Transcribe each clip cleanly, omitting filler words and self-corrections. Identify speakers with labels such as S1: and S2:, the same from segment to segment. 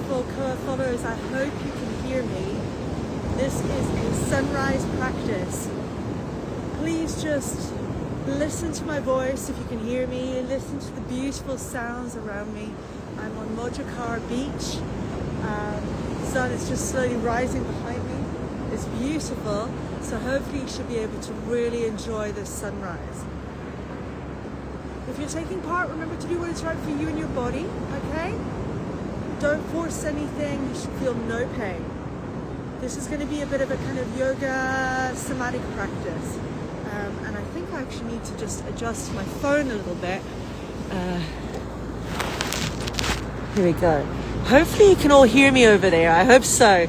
S1: beautiful Koa followers, I hope you can hear me. This is a sunrise practice. Please just listen to my voice if you can hear me. Listen to the beautiful sounds around me. I'm on Mojacar beach. The sun is just slowly rising behind me. It's beautiful. So hopefully you should be able to really enjoy this sunrise. If you're taking part, remember to do what is right for you and your body, okay? Don't force anything, you should feel no pain. This is going to be a bit of a kind of yoga somatic practice. And I think I actually need to just adjust my phone a little bit. Here we go. Hopefully you can all hear me over there. I hope so.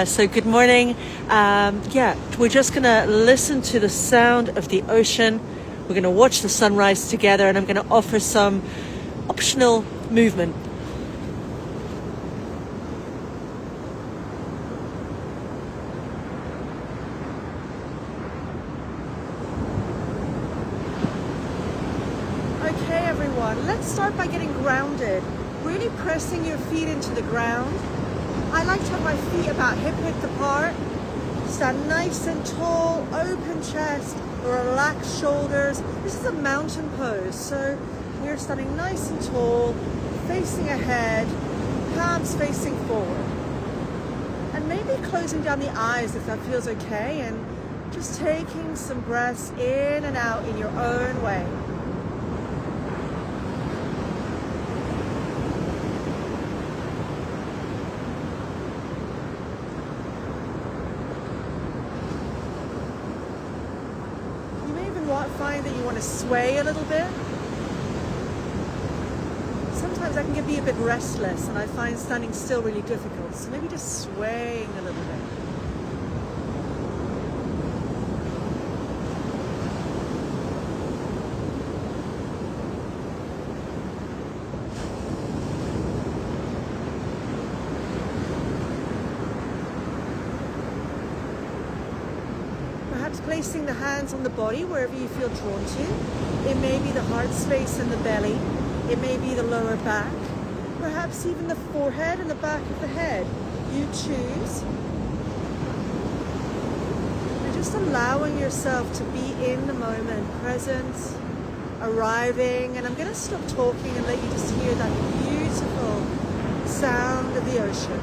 S1: So good morning. We're just going to listen to the sound of the ocean. We're going to watch the sunrise together, and I'm going to offer some optional movement. Okay, everyone, let's start by getting grounded. Really pressing your feet into the ground. I like to have my feet about hip-width apart. Stand nice and tall, open chest, relaxed shoulders. This is a mountain pose, so we're standing nice and tall, facing ahead, palms facing forward. And maybe closing down the eyes if that feels okay, and just taking some breaths in and out in your own way. Find that you want to sway a little bit. Sometimes I can be a bit restless, and I find standing still really difficult, so maybe just swaying a little bit. Placing the hands on the body wherever you feel drawn to. It may be the heart space and the belly. It may be the lower back. Perhaps even the forehead and the back of the head. You choose. And just allowing yourself to be in the moment, present, arriving. And I'm going to stop talking and let you just hear that beautiful sound of the ocean.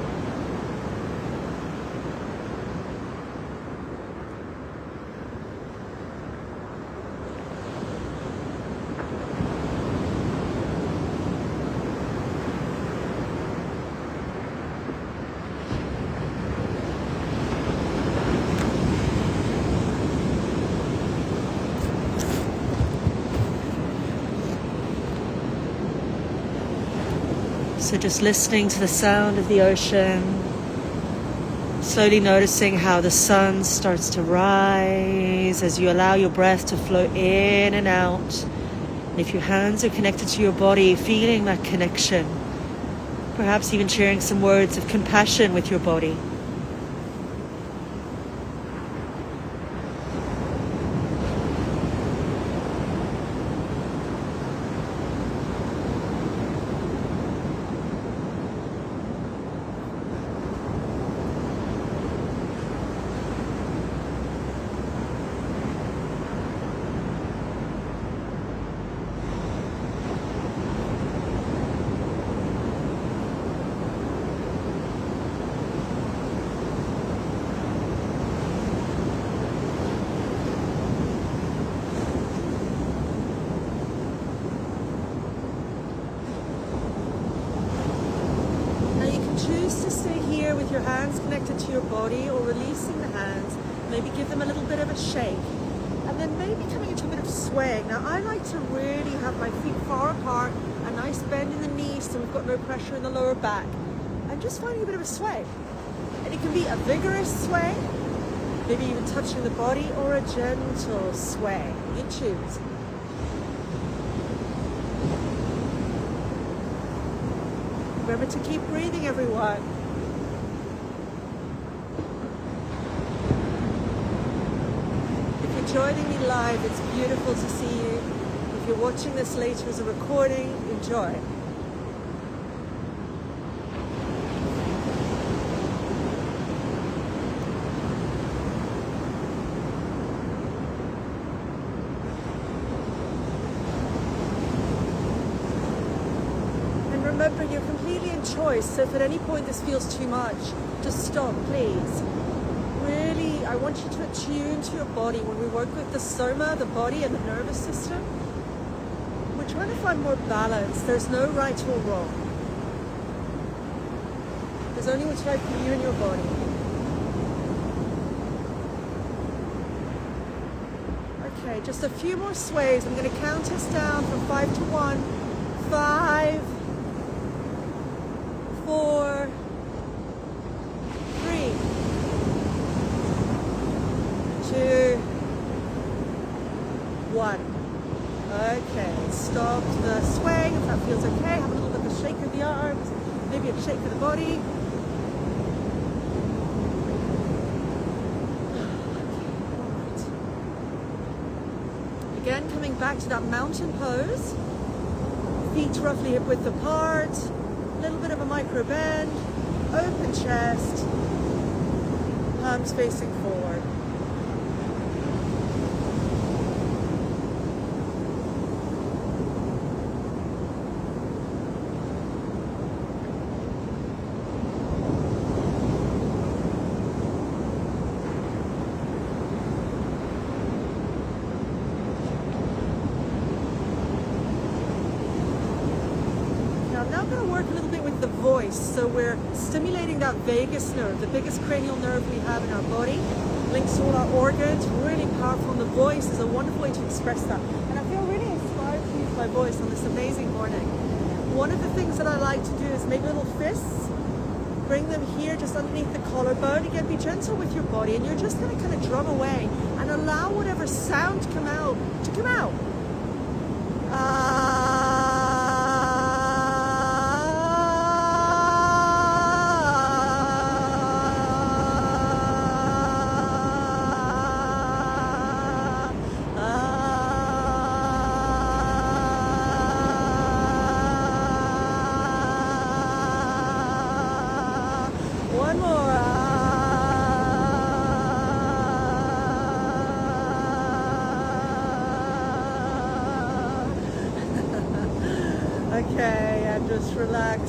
S1: So just listening to the sound of the ocean, slowly noticing how the sun starts to rise as you allow your breath to flow in and out. And if your hands are connected to your body, feeling that connection, perhaps even sharing some words of compassion with your body. With your hands connected to your body, or releasing the hands, maybe give them a little bit of a shake, and then maybe coming into a bit of swaying. Now I like to really have my feet far apart, a nice bend in the knees so we've got no pressure in the lower back, and just finding a bit of a sway. And it can be a vigorous sway, maybe even touching the body, or a gentle sway. You choose. Remember to keep breathing, everyone. Joining me live, it's beautiful to see you. If you're watching this later as a recording, enjoy. remember, you're completely in choice, so if at any point this feels too much, just stop, please. Really, I want you to attune to your body. When we work with the soma, the body and the nervous system, we're trying to find more balance. There's no right or wrong. There's only what's right for you and your body. Okay, just a few more sways. I'm going to count us down from 5 to 1. 5, 4, 3, 2, 1. Okay, stop the swaying if that feels okay. Have a little bit of a shake of the arms, maybe a shake of the body. Again, coming back to that mountain pose. Feet roughly hip width apart, a little bit of a micro bend, open chest, palms facing forward. So we're stimulating that vagus nerve, the biggest cranial nerve we have in our body, links to all our organs, really powerful, and the voice is a wonderful way to express that. And I feel really inspired to use my voice on this amazing morning. One of the things that I like to do is make little fists, bring them here just underneath the collarbone. Again, be gentle with your body, and you're just going to kind of drum away and allow whatever sound to come out. One more. Okay, and just relax.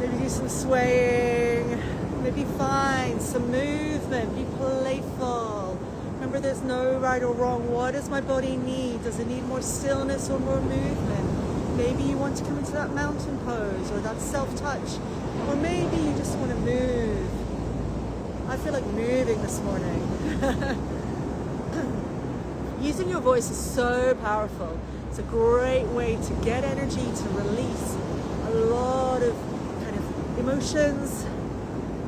S1: Maybe do some swaying. Maybe find some movement. Be playful. Remember, there's no right or wrong. What does my body need? Does it need more stillness or more movement? Maybe you want to come into that mountain pose or that self-touch. Or maybe you just want to move. I feel like moving this morning. Using your voice is so powerful. It's a great way to get energy, to release a lot of kind of emotions,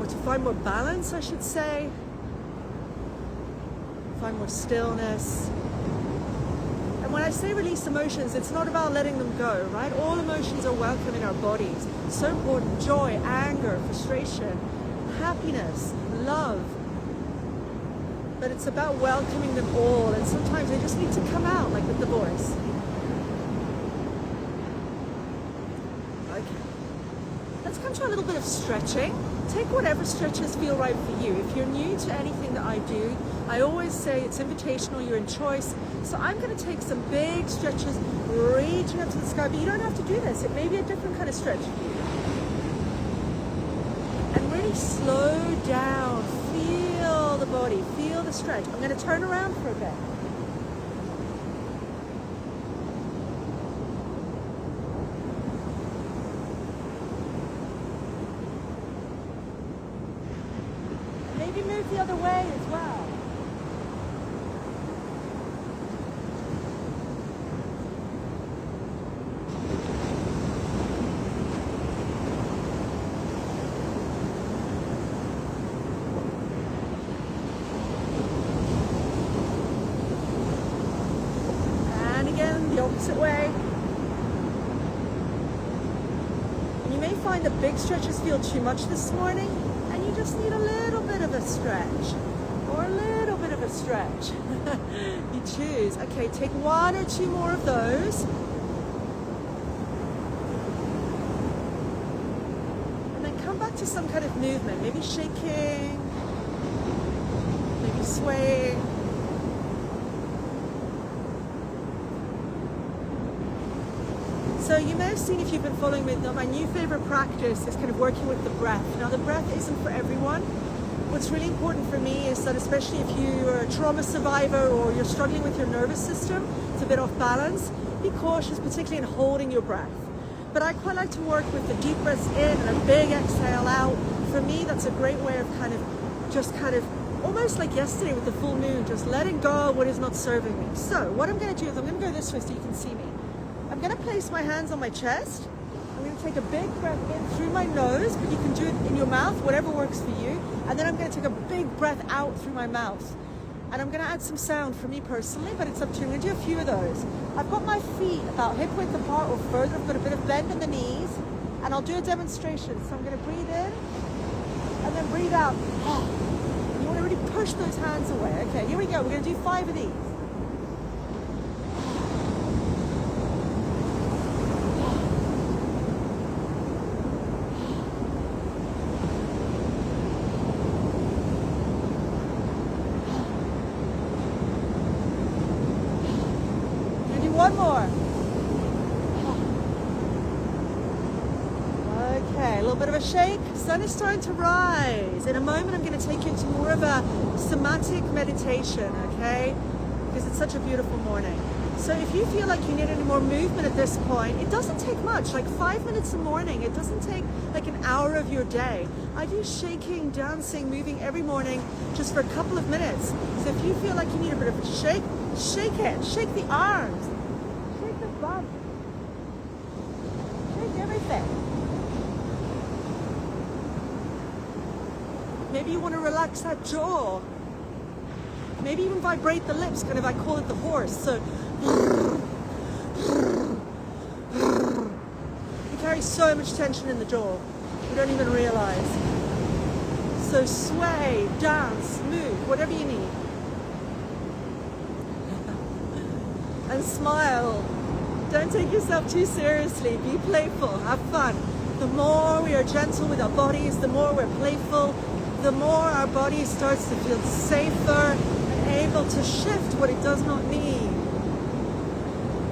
S1: or to find more balance, I should say. Find more stillness. And when I say release emotions, it's not about letting them go, right? All emotions are welcome in our bodies. So important. Joy, anger, frustration, happiness, love. But it's about welcoming them all, and sometimes they just need to come out, like with the voice. Okay. Let's come to a little bit of stretching. Take whatever stretches feel right for you. If you're new to anything that I do, I always say it's invitational, you're in choice. So I'm going to take some big stretches, reaching up to the sky, but you don't have to do this. It may be a different kind of stretch for you. And really slow down, feel the body, feel the stretch. I'm going to turn around for a bit. Maybe move the other way as well. And again, the opposite way. And you may find that big stretches feel too much this morning, and you just need a little bit of a stretch, or a little bit of a stretch. You choose. Okay, take one or two more of those. And then come back to some kind of movement, maybe shaking, maybe swaying. So you may have seen, if you've been following me, that my new favorite practice is kind of working with the breath. Now the breath isn't for everyone. What's really important for me is that, especially if you're a trauma survivor or you're struggling with your nervous system, it's a bit off balance, be cautious, particularly in holding your breath. But I quite like to work with the deep breaths in and a big exhale out. For me, that's a great way of kind of almost like yesterday with the full moon, just letting go of what is not serving me. So what I'm going to do is I'm going to go this way so you can see me. I'm going to place my hands on my chest. I'm going to take a big breath in through my nose, but you can do it in your mouth, whatever works for you. And then I'm going to take a big breath out through my mouth. And I'm going to add some sound for me personally, but it's up to you. I'm going to do a few of those. I've got my feet about hip width apart or further. I've got a bit of bend in the knees, and I'll do a demonstration. So I'm going to breathe in and then breathe out. You want to really push those hands away. Okay, here we go. We're going to do 5 of these. One more. Okay, a little bit of a shake. Sun is starting to rise. In a moment, I'm going to take you into more of a somatic meditation, okay? Because it's such a beautiful morning. So if you feel like you need any more movement at this point, it doesn't take much, like 5 minutes in the morning. It doesn't take like an hour of your day. I do shaking, dancing, moving every morning just for a couple of minutes. So if you feel like you need a bit of a shake, shake it. Shake the arms. Bum. Shake everything. Maybe you want to relax that jaw. Maybe even vibrate the lips, kind of, I call it the horse. So you carry so much tension in the jaw, you don't even realize. So sway, dance, move, whatever you need. And smile. Don't take yourself too seriously. Be playful. Have fun. The more we are gentle with our bodies, the more we're playful, the more our body starts to feel safer and able to shift what it does not need.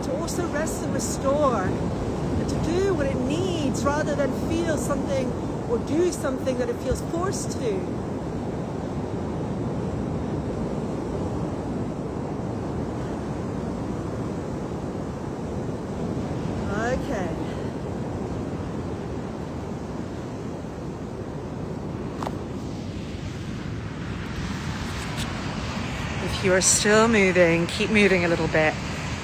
S1: To also rest and restore. And to do what it needs rather than feel something or do something that it feels forced to do. Okay. If you're still moving, keep moving a little bit.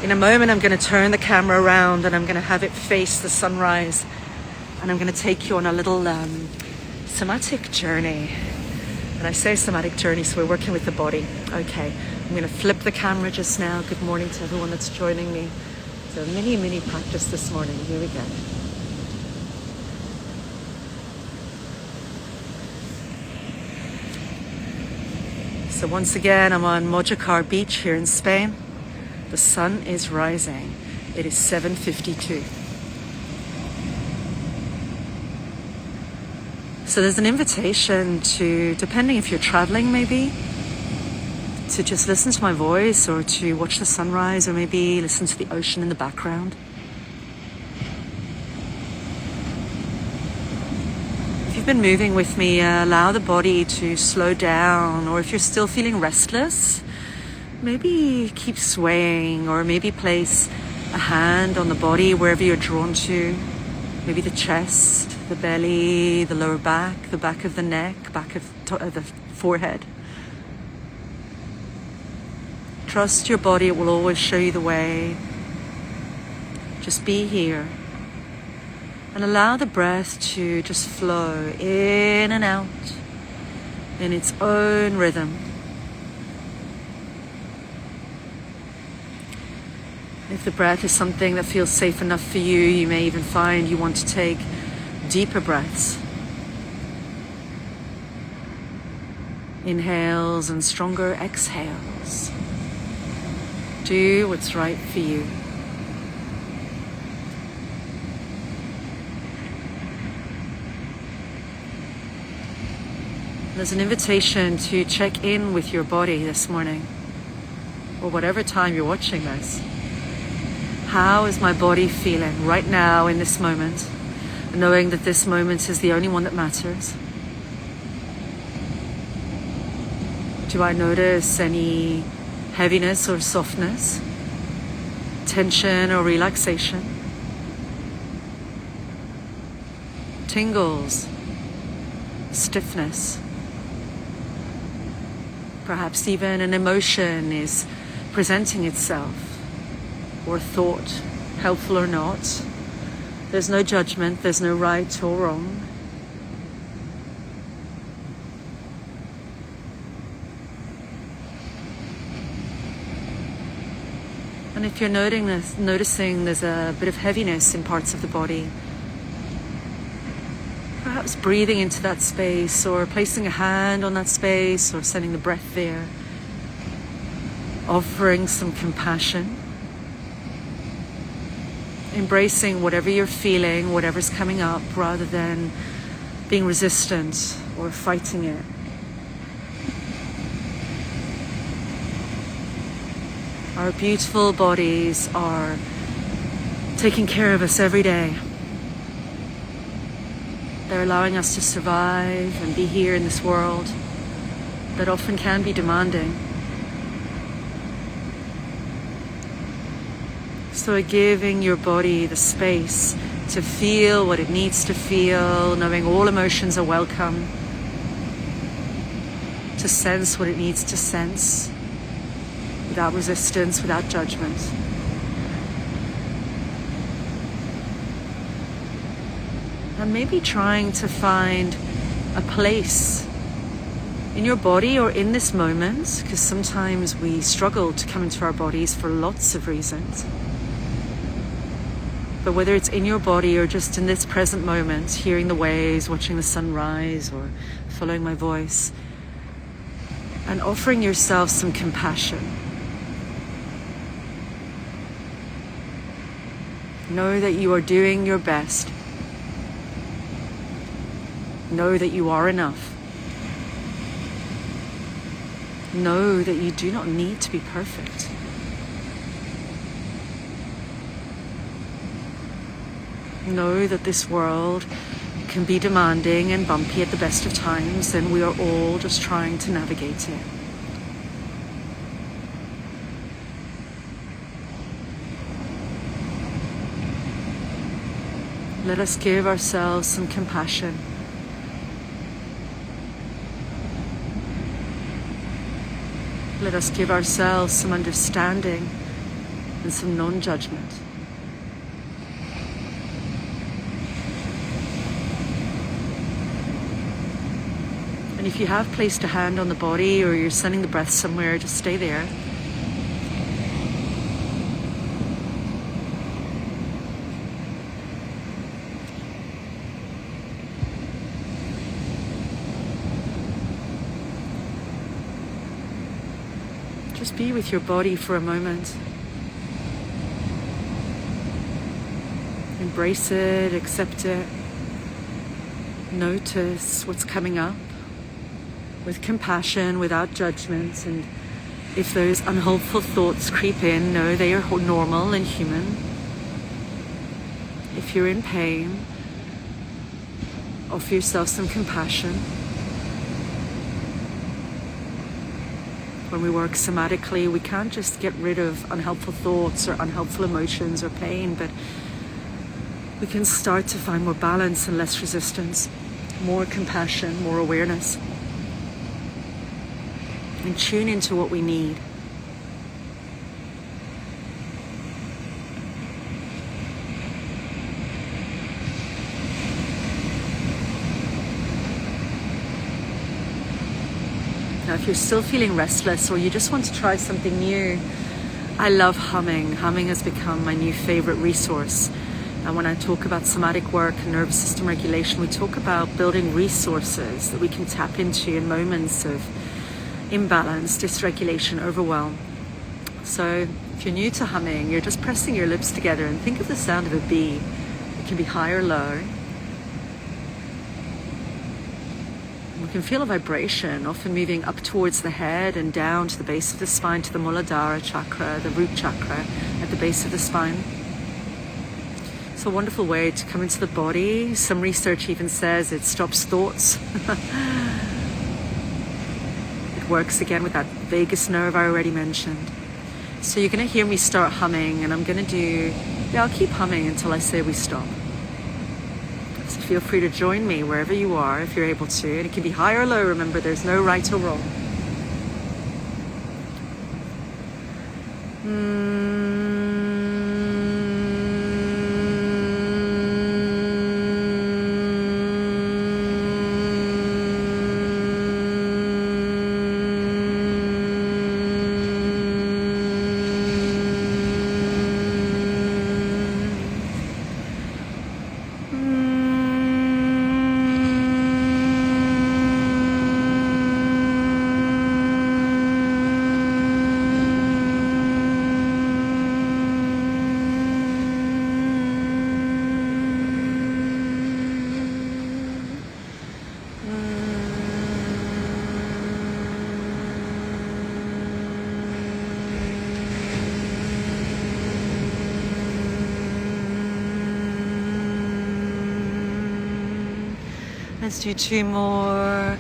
S1: In a moment, I'm going to turn the camera around and I'm going to have it face the sunrise. And I'm going to take you on a little somatic journey. And I say somatic journey, so we're working with the body. Okay, I'm going to flip the camera just now. Good morning to everyone that's joining me. So mini practice this morning. Here we go. So once again, I'm on Mojacar beach here in Spain. The sun is rising. It is 7:52. So there's an invitation to, depending if you're traveling maybe, to just listen to my voice or to watch the sunrise or maybe listen to the ocean in the background. If you've been moving with me, allow the body to slow down, or if you're still feeling restless, maybe keep swaying, or maybe place a hand on the body wherever you're drawn to, maybe the chest, the belly, the lower back, the back of the neck, back of the forehead. Trust your body, it will always show you the way. Just be here. And allow the breath to just flow in and out in its own rhythm. If the breath is something that feels safe enough for you, you may even find you want to take deeper breaths. Inhales and stronger exhales. Do what's right for you. There's an invitation to check in with your body this morning, or whatever time you're watching this.
S2: How is my body feeling right now in this moment? Knowing that this moment is the only one that matters. Do I notice any heaviness or softness? Tension or relaxation? Tingles? Stiffness? Perhaps even an emotion is presenting itself, or a thought, helpful or not. There's no judgment, there's no right or wrong. And if you're noticing there's a bit of heaviness in parts of the body, perhaps breathing into that space, or placing a hand on that space, or sending the breath there, offering some compassion, embracing whatever you're feeling, whatever's coming up, rather than being resistant or fighting it. Our beautiful bodies are taking care of us every day. They're allowing us to survive and be here in this world that often can be demanding. So giving your body the space to feel what it needs to feel, knowing all emotions are welcome, to sense what it needs to sense, without resistance, without judgment. And maybe trying to find a place in your body or in this moment, because sometimes we struggle to come into our bodies for lots of reasons. But whether it's in your body or just in this present moment, hearing the waves, watching the sunrise, or following my voice, and offering yourself some compassion. Know that you are doing your best. Know that you are enough. Know that you do not need to be perfect. Know that this world can be demanding and bumpy at the best of times, and we are all just trying to navigate it. Let us give ourselves some compassion. Let us give ourselves some understanding and some non-judgment. And if you have placed a hand on the body or you're sending the breath somewhere, just stay there. Just be with your body for a moment. Embrace it, accept it. Notice what's coming up with compassion, without judgment. And if those unhelpful thoughts creep in, know they are normal and human. If you're in pain, offer yourself some compassion. When we work somatically, we can't just get rid of unhelpful thoughts or unhelpful emotions or pain, but we can start to find more balance and less resistance, more compassion, more awareness, and tune into what we need. Now, if you're still feeling restless or you just want to try something new, I love humming. Humming has become my new favorite resource. And when I talk about somatic work and nervous system regulation, we talk about building resources that we can tap into in moments of imbalance, dysregulation, overwhelm. So if you're new to humming, you're just pressing your lips together and think of the sound of a bee. It can be high or low. We can feel a vibration, often moving up towards the head and down to the base of the spine, to the Muladhara chakra, the root chakra at the base of the spine. It's a wonderful way to come into the body. Some research even says it stops thoughts. It works again with that vagus nerve I already mentioned. So you're going to hear me start humming, and I'm going to do, I'll keep humming until I say we stop. So feel free to join me wherever you are if you're able to. And it can be high or low. Remember, there's no right or wrong. Let's do 2 more.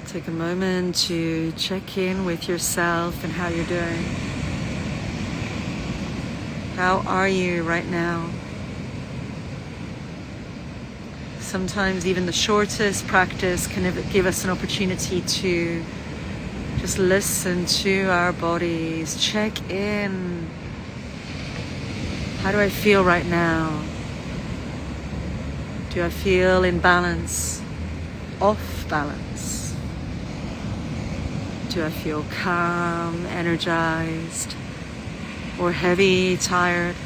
S2: Take a moment to check in with yourself and how you're doing. How are you right now? Sometimes even the shortest practice can give us an opportunity to just listen to our bodies, check in. How do I feel right now? Do I feel in balance, off balance? Do I feel calm, energized, or heavy, tired?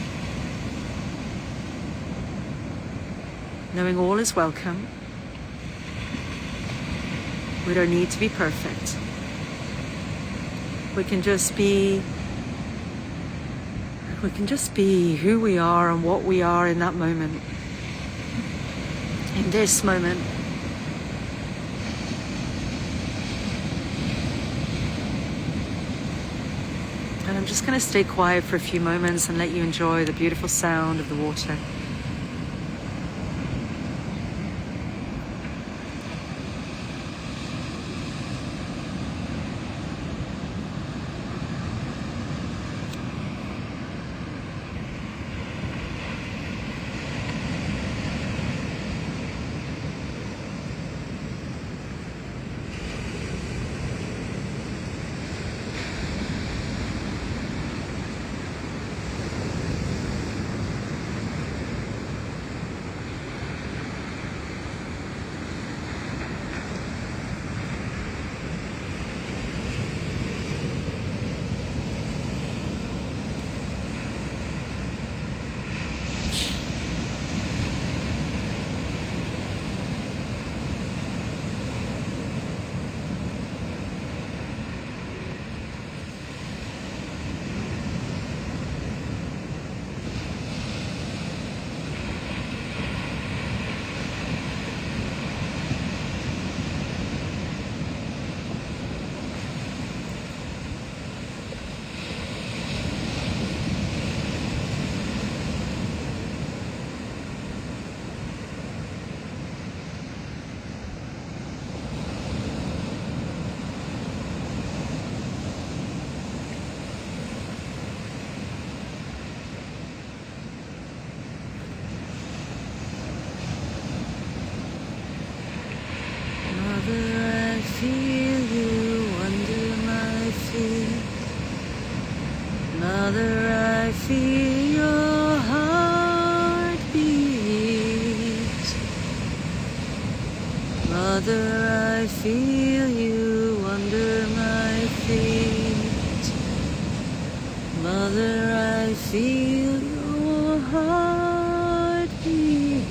S2: Knowing all is welcome. We don't need to be perfect. We can just be who we are and what we are in that moment. In this moment. And I'm just going to stay quiet for a few moments and let you enjoy the beautiful sound of the water. Mother, I feel your heartbeat. Mother, I feel you feel your heart beat.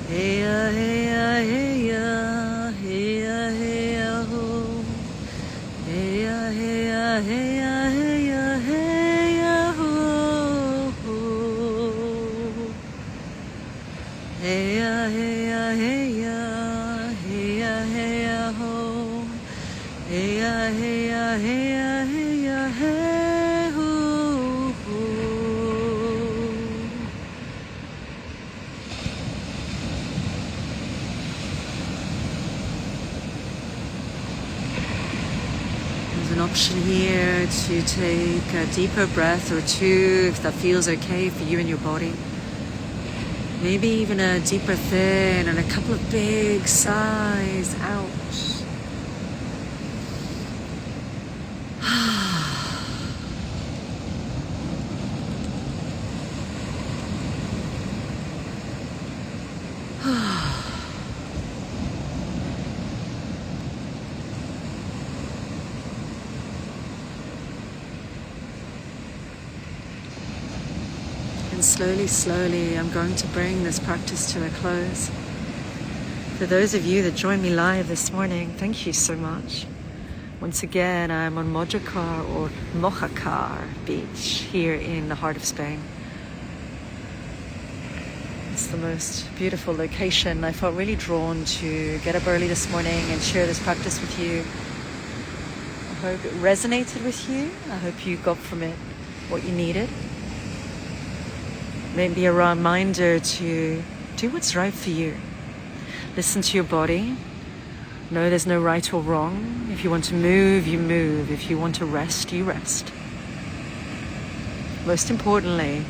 S2: Hey ya, hey ya, hey ya, hey ya, hey ya, ho. Hey ya, hey ya, hey ya, hey ya, hey ya, ho, ho. Hey ya, hey ya, hey ya, hey ya, hey ya, ho. Hey ya, hey ya, hey ya, hey ya, hey, ho, ho. There's an option here to take a deeper breath or two if that feels okay for you and your body. Maybe even a deep breath in and a couple of big sighs out. And slowly, slowly, I'm going to bring this practice to a close. For those of you that joined me live this morning, thank you so much. Once again, I'm on Mojacar or Mojacar beach here in the heart of Spain. It's the most beautiful location. I felt really drawn to get up early this morning and share this practice with you. I hope it resonated with you. I hope you got from it what you needed. Maybe a reminder to do what's right for you. Listen to your body. No, there's no right or wrong. If you want to move, you move. If you want to rest, you rest. Most importantly,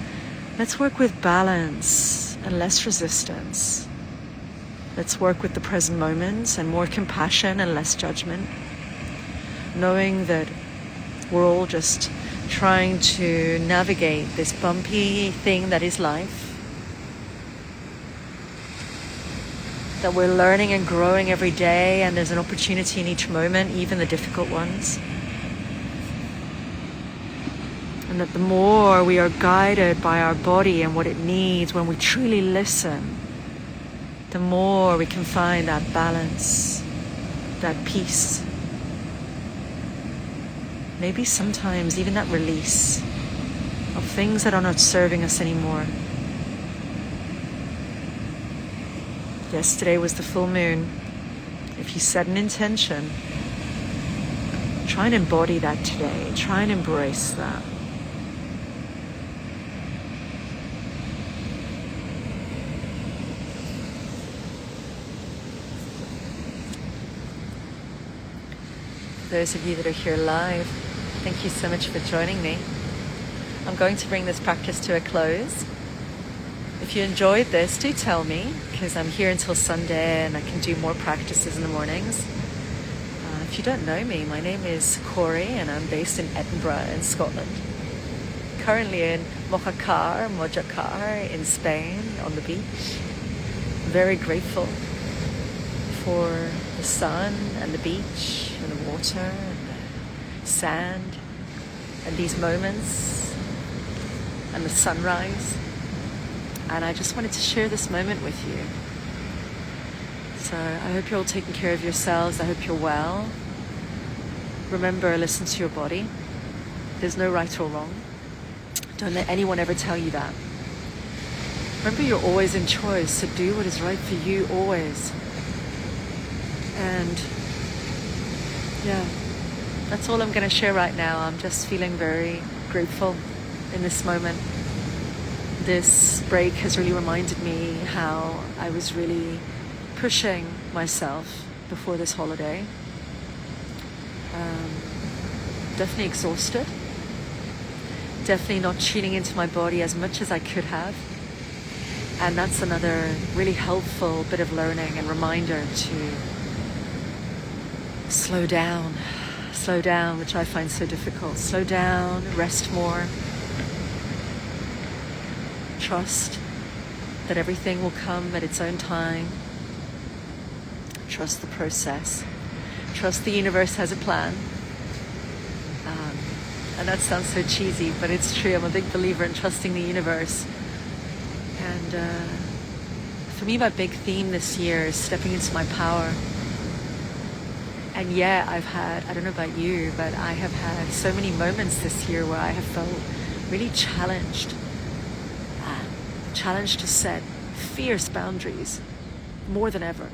S2: let's work with balance and less resistance. Let's work with the present moment and more compassion and less judgment. Knowing that we're all just trying to navigate this bumpy thing that is life. That we're learning and growing every day, and there's an opportunity in each moment, even the difficult ones. And that the more we are guided by our body and what it needs when we truly listen, the more we can find that balance, that peace. Maybe sometimes even that release of things that are not serving us anymore. Yesterday was the full moon. If you set an intention, try and embody that today. Try and embrace that. For those of you that are here live, thank you so much for joining me. I'm going to bring this practice to a close. If you enjoyed this, do tell me, because I'm here until Sunday and I can do more practices in the mornings. If you don't know me, my name is Corey and I'm based in Edinburgh in Scotland. Currently in Mojacar in Spain on the beach. Very grateful for the sun and the beach and the water and the sand and these moments and the sunrise. And I just wanted to share this moment with you. So I hope you're all taking care of yourselves. I hope you're well. Remember, listen to your body. There's no right or wrong. Don't let anyone ever tell you that. Remember, you're always in choice, so do what is right for you always. And yeah, that's all I'm going to share right now. I'm just feeling very grateful in this moment. This break has really reminded me how I was really pushing myself before this holiday. Definitely exhausted. Definitely not tuning into my body as much as I could have. And that's another really helpful bit of learning and reminder to slow down, which I find so difficult. Slow down, rest more. Trust that everything will come at its own time. Trust the process. Trust the universe has a plan. And that sounds so cheesy, but it's true. I'm a big believer in trusting the universe. And for me, my big theme this year is stepping into my power. And yeah, I've had, I don't know about you, but I have had so many moments this year where I have felt really challenged. Challenged to set fierce boundaries more than ever.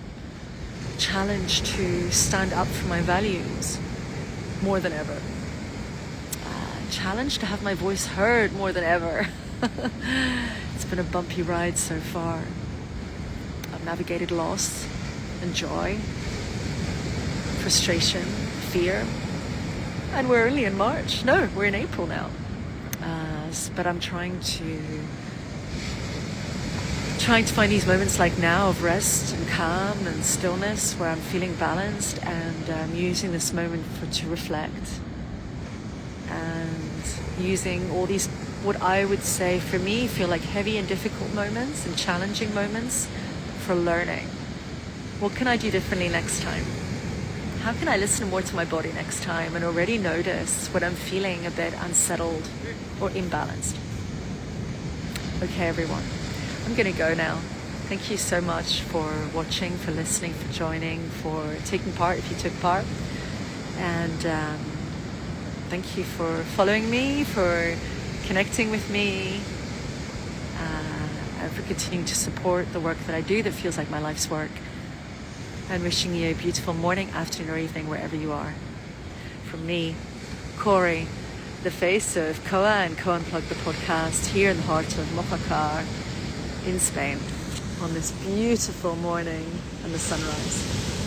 S2: Challenged to stand up for my values more than ever. Challenged to have my voice heard more than ever. It's been a bumpy ride so far. I've navigated loss and joy, frustration, fear, and we're only in March. No, we're in April now. But I'm trying to find these moments like now of rest and calm and stillness where I'm feeling balanced, and using this moment to reflect, and using all these, what I would say for me feel like heavy and difficult moments and challenging moments for learning. What can I do differently next time? How can I listen more to my body next time and already notice when I'm feeling a bit unsettled or imbalanced? Okay, everyone, I'm going to go now. Thank you so much for watching, for listening, for joining, for taking part if you took part. And thank you for following me, for connecting with me, and for continuing to support the work that I do that feels like my life's work. And wishing you a beautiful morning, afternoon, or evening, wherever you are. From me, Corey, the face of Koa and Koa Unplugged, the podcast, here in the heart of Mojacar in Spain on this beautiful morning and the sunrise.